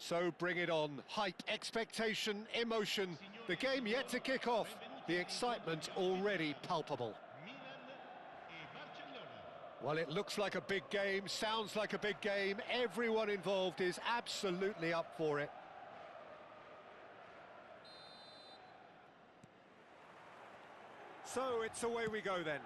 So bring it on. Hype, expectation, emotion. The game yet to kick off. The excitement already palpable. Well, it looks like a big game, sounds like a big game. Everyone involved is absolutely up for it. So it's away we go then.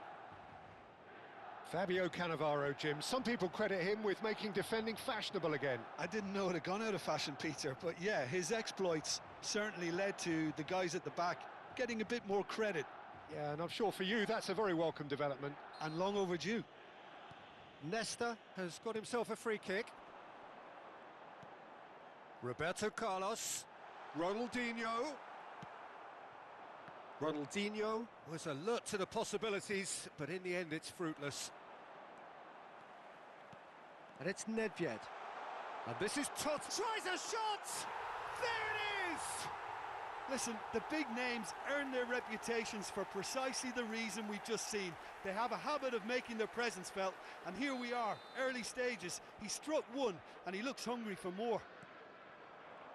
Fabio Cannavaro, Jim. Some people credit him with making defending fashionable again. I didn't know it had gone out of fashion, Peter, but yeah, his exploits certainly led to the guys at the back getting a bit more credit. Yeah, and I'm sure for you that's a very welcome development. And long overdue. Nesta has got himself a free kick. Roberto Carlos. Ronaldinho. Ronaldinho was alert to the possibilities, but in the end it's fruitless. And it's Nedved. And this is Tot. Tries a shot! There it is! Listen, the big names earn their reputations for precisely the reason we've just seen. They have a habit of making their presence felt, and here we are, early stages. He struck one, and he looks hungry for more.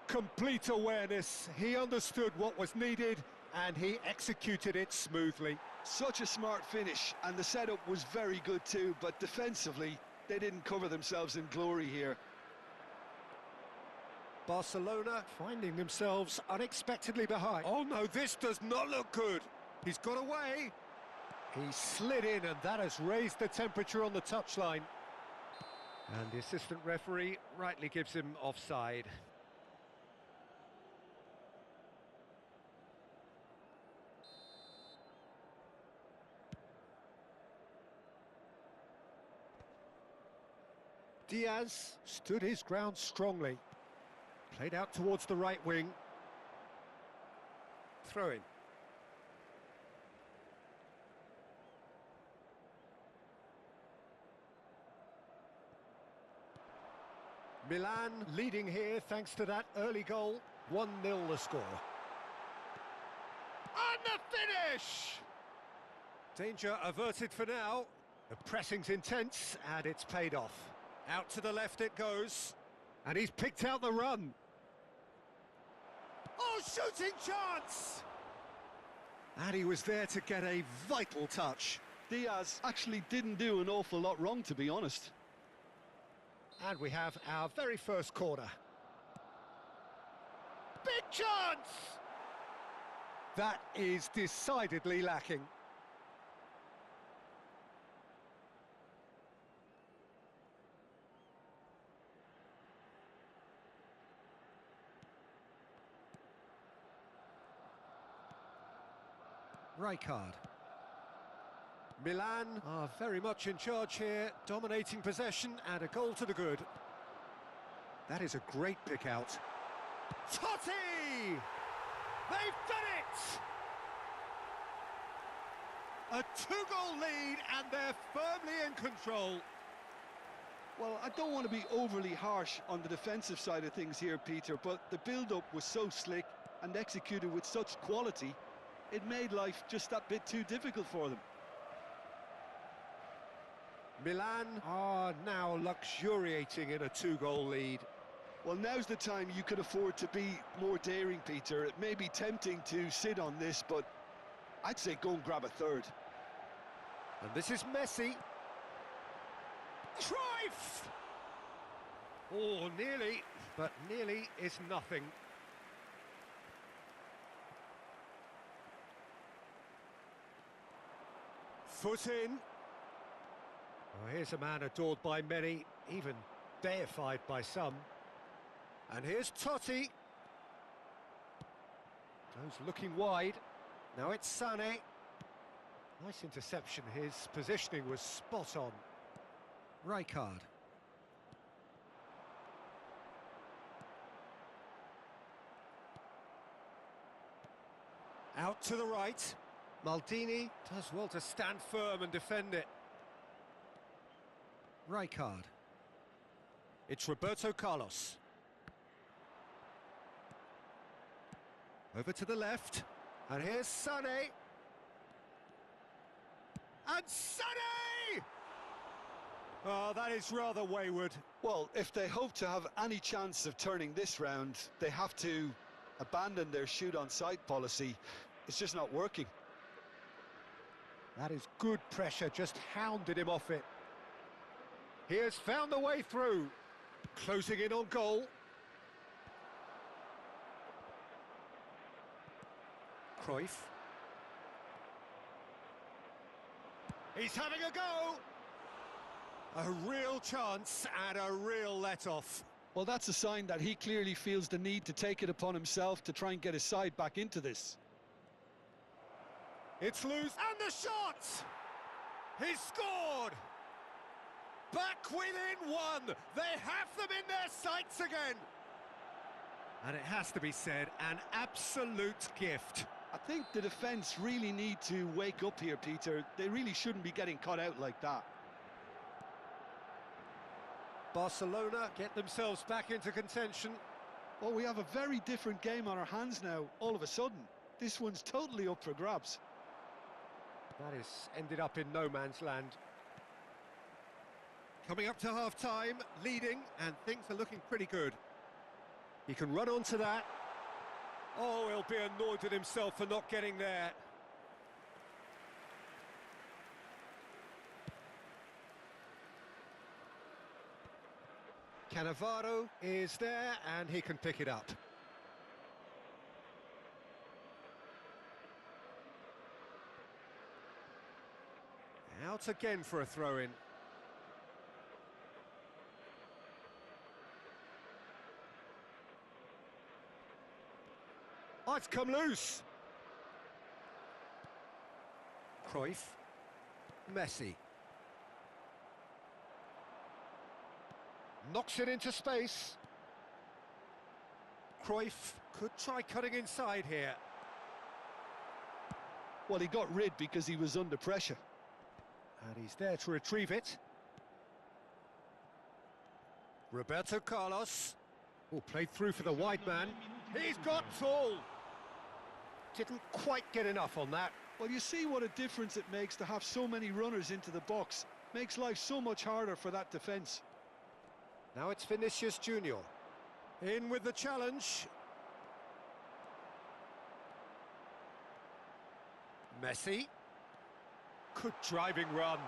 Complete awareness. He understood what was needed, and he executed it smoothly. Such a smart finish, and the setup was very good too, but defensively, they didn't cover themselves in glory here. Barcelona finding themselves unexpectedly behind. Oh no, this does not look good. He's got away. He slid in, and that has raised the temperature on the touchline. And the assistant referee rightly gives him offside. Diaz stood his ground strongly. Played out towards the right wing. Throw in. Milan leading here thanks to that early goal. 1-0 the score. And the finish! Danger averted for now. The pressing's intense and it's paid off. Out to the left it goes. And he's picked out the run. Oh, shooting chance! And he was there to get a vital touch. Diaz actually didn't do an awful lot wrong, to be honest. And we have our very first corner. Big chance! That is decidedly lacking. Rijkaard. Milan are very much in charge here, dominating possession and a goal to the good. That is a great pick out. Totti! They've done it! A two-goal lead and they're firmly in control. Well, I don't want to be overly harsh on the defensive side of things here, Peter, but the build-up was so slick and executed with such quality, it made life just that bit too difficult for them. Milan are now luxuriating in a two-goal lead. Well, now's the time you could afford to be more daring, Peter. It may be tempting to sit on this, but I'd say go and grab a third. And this is Messi. Cruyff! Oh, nearly, but nearly is nothing. Foot in. Oh, here's a man adored by many, even deified by some. And here's Totti. Goes looking wide. Now it's Sané. Nice interception. His positioning was spot on. Rijkaard. Out to the right. Maldini does well to stand firm and defend it. Rijkaard. It's Roberto Carlos. Over to the left. And here's Sané. And Sané! Oh, that is rather wayward. Well, if they hope to have any chance of turning this round, they have to abandon their shoot-on-sight policy. It's just not working. That is good pressure, just hounded him off it. He has found the way through. Closing in on goal. Cruyff. He's having a go! A real chance and a real let-off. Well, that's a sign that he clearly feels the need to take it upon himself to try and get his side back into this. It's loose, and the shot! He's scored! Back within one! They have them in their sights again! And it has to be said, an absolute gift. I think the defence really need to wake up here, Peter. They really shouldn't be getting caught out like that. Barcelona get themselves back into contention. Well, we have a very different game on our hands now, all of a sudden. This one's totally up for grabs. That is ended up in no man's land. Coming up to half-time, leading, and things are looking pretty good. He can run onto that. Oh, he'll be annoyed with himself for not getting there. Cannavaro is there, and he can pick it up. Out again for a throw-in. Oh, it's come loose. Cruyff. Messi. Knocks it into space. Cruyff could try cutting inside here. Well, he got rid because he was under pressure. And he's there to retrieve it. Roberto Carlos. Oh, played through for the wide man. He's got tall. Didn't quite get enough on that. Well, you see what a difference it makes to have so many runners into the box. Makes life so much harder for that defence. Now it's Vinicius Junior. In with the challenge. Messi. Good driving run.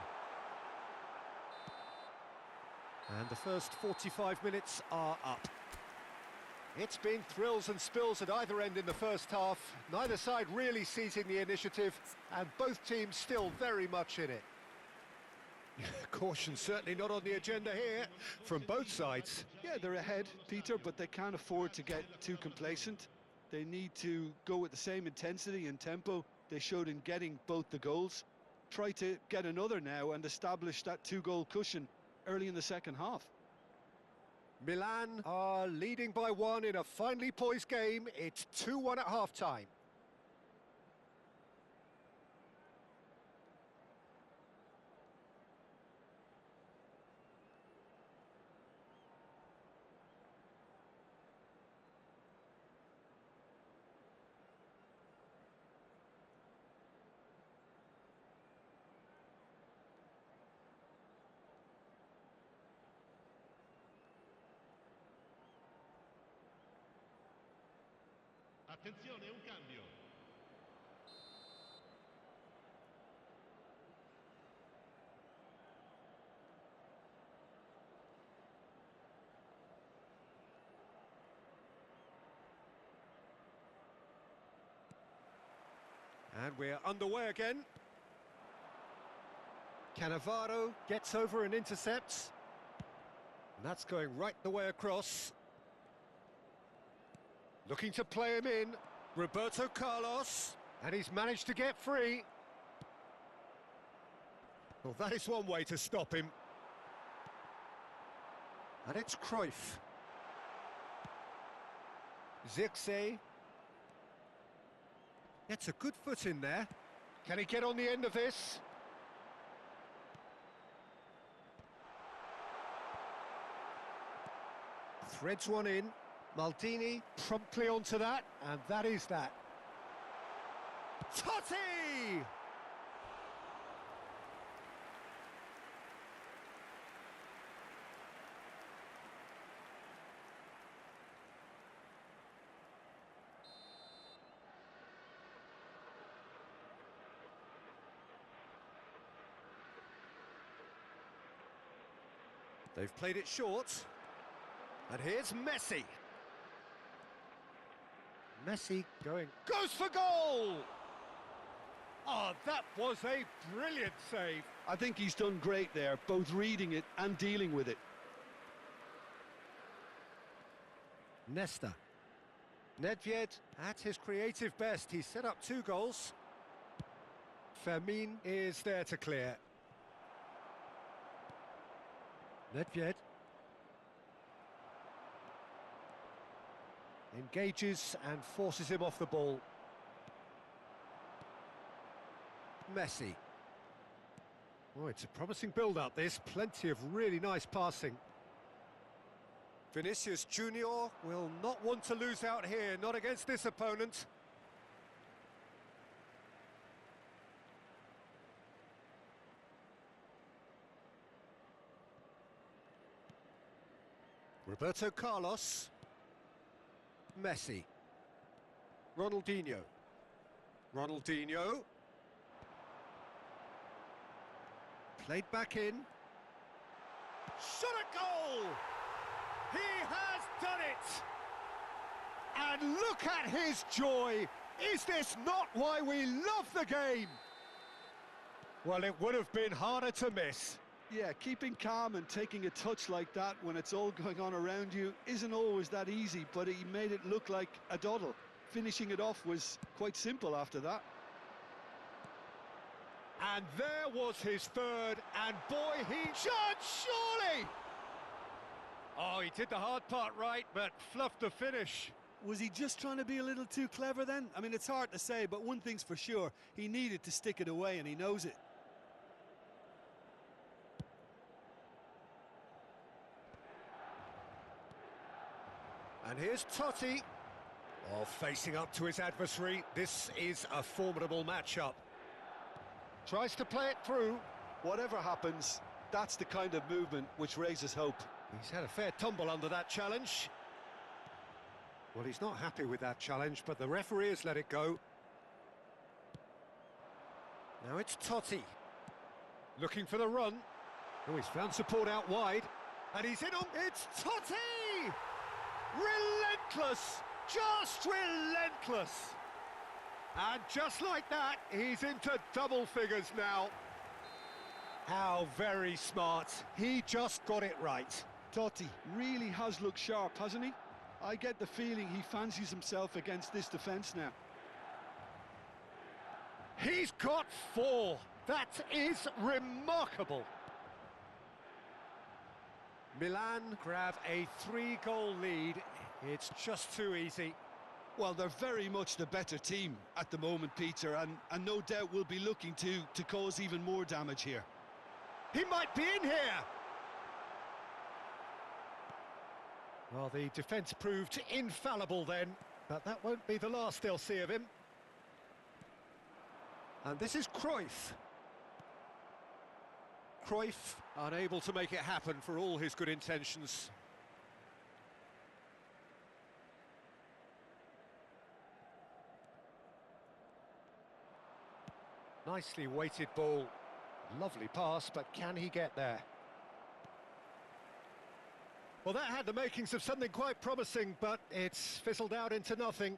And the first 45 minutes are up. It's been thrills and spills at either end in the first half. Neither side really seizing the initiative, and both teams still very much in it. Caution certainly not on the agenda here from both sides. Yeah, they're ahead, Peter, but they can't afford to get too complacent. They need to go with the same intensity and tempo they showed in getting both the goals. Try to get another now and establish that two-goal cushion early in the second half. Milan are leading by one in a finely poised game. It's 2-1 at half-time. Attenzione, un cambio. And we're underway again. Cannavaro gets over and intercepts. And that's going right the way across. Looking to play him in. Roberto Carlos. And he's managed to get free. Well, that is one way to stop him. And it's Cruyff. Zirkzee. Gets a good foot in there. Can he get on the end of this? Threads one in. Maldini promptly onto that, and that is that. Totti! They've played it short. And here's Messi. Messi goes for goal! Oh, that was a brilliant save. I think he's done great there, both reading it and dealing with it. Nesta. Nedved at his creative best. He's set up 2 goals. Fermin is there to clear. Nedved. Engages and forces him off the ball. Messi. Oh, it's a promising build-up, this. Plenty of really nice passing. Vinicius Junior will not want to lose out here, not against this opponent. Roberto Carlos. Messi. Ronaldinho. Ronaldinho. Played back in. Shot a goal! He has done it! And look at his joy! Is this not why we love the game? Well, it would have been harder to miss. Yeah, keeping calm and taking a touch like that when it's all going on around you isn't always that easy, but he made it look like a doddle. Finishing it off was quite simple after that. And there was his third, and boy, he shot, surely! Oh, he did the hard part right, but fluffed the finish. Was he just trying to be a little too clever then? I mean, it's hard to say, but one thing's for sure, he needed to stick it away, and he knows it. And here's Totti. Oh, facing up to his adversary. This is a formidable matchup. Tries to play it through. Whatever happens, that's the kind of movement which raises hope. He's had a fair tumble under that challenge. Well, he's not happy with that challenge, but the referee has let it go. Now it's Totti. Looking for the run. Oh, he's found support out wide. And he's in on... It's Totti! Relentless! Just relentless! And just like that, he's into double figures now. How very smart. He just got it right. Totti really has looked sharp, hasn't he? I get the feeling he fancies himself against this defence now. He's got 4. That is remarkable. Milan grab a 3-goal lead. It's just too easy. Well, they're very much the better team at the moment, Peter, and no doubt will be looking to cause even more damage here. He might be in here! Well, the defence proved infallible then, but that won't be the last they'll see of him. And this is Cruyff. Cruyff unable to make it happen for all his good intentions. Nicely weighted ball. Lovely pass, but can he get there? Well, that had the makings of something quite promising, but it's fizzled out into nothing.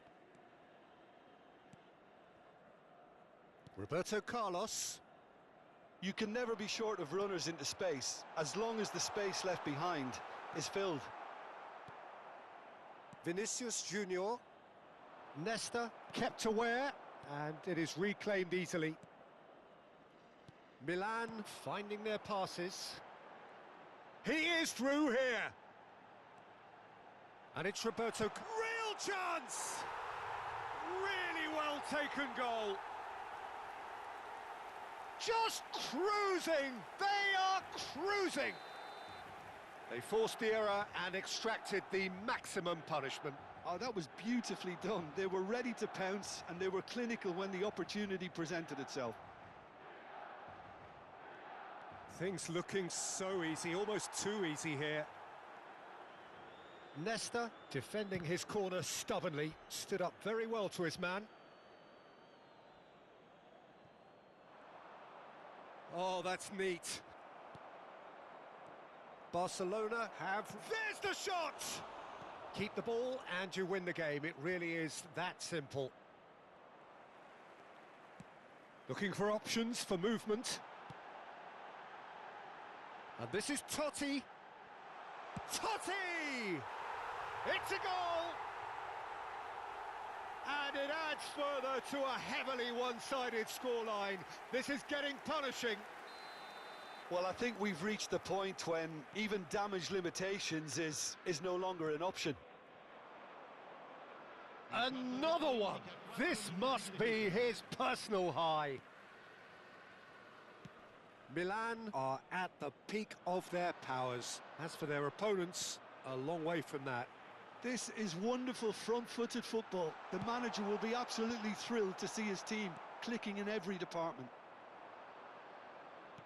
Roberto Carlos. You can never be short of runners into space, as long as the space left behind is filled. Vinicius Junior. Nesta kept aware, and it is reclaimed easily. Milan finding their passes. He is through here. And it's Roberto. Real chance! Really well taken goal. Just cruising! They are cruising! They forced the error and extracted the maximum punishment. Oh, that was beautifully done. They were ready to pounce, and they were clinical when the opportunity presented itself. Things looking so easy, almost too easy here. Nesta, defending his corner stubbornly, stood up very well to his man. Oh, that's neat. Barcelona have... There's the shot! Keep the ball and you win the game. It really is that simple. Looking for options for movement. And this is Totti. Totti! It's a goal! And it adds further to a heavily one-sided scoreline. This is getting punishing. Well, I think we've reached the point when even damage limitations is no longer an option. Another one! This must be his personal high. Milan are at the peak of their powers. As for their opponents, a long way from that. This is wonderful front-footed football. The manager will be absolutely thrilled to see his team clicking in every department.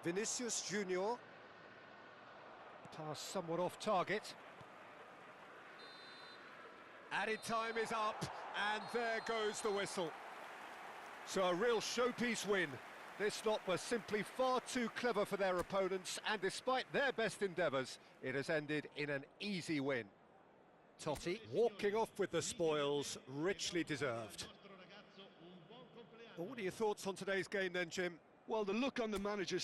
Vinicius Junior. Pass somewhat off target. Added time is up, and there goes the whistle. So a real showpiece win. This lot was simply far too clever for their opponents, and despite their best endeavours, it has ended in an easy win. Totti walking off with the spoils, richly deserved. Well, what are your thoughts on today's game then, Jim? Well, the look on the manager's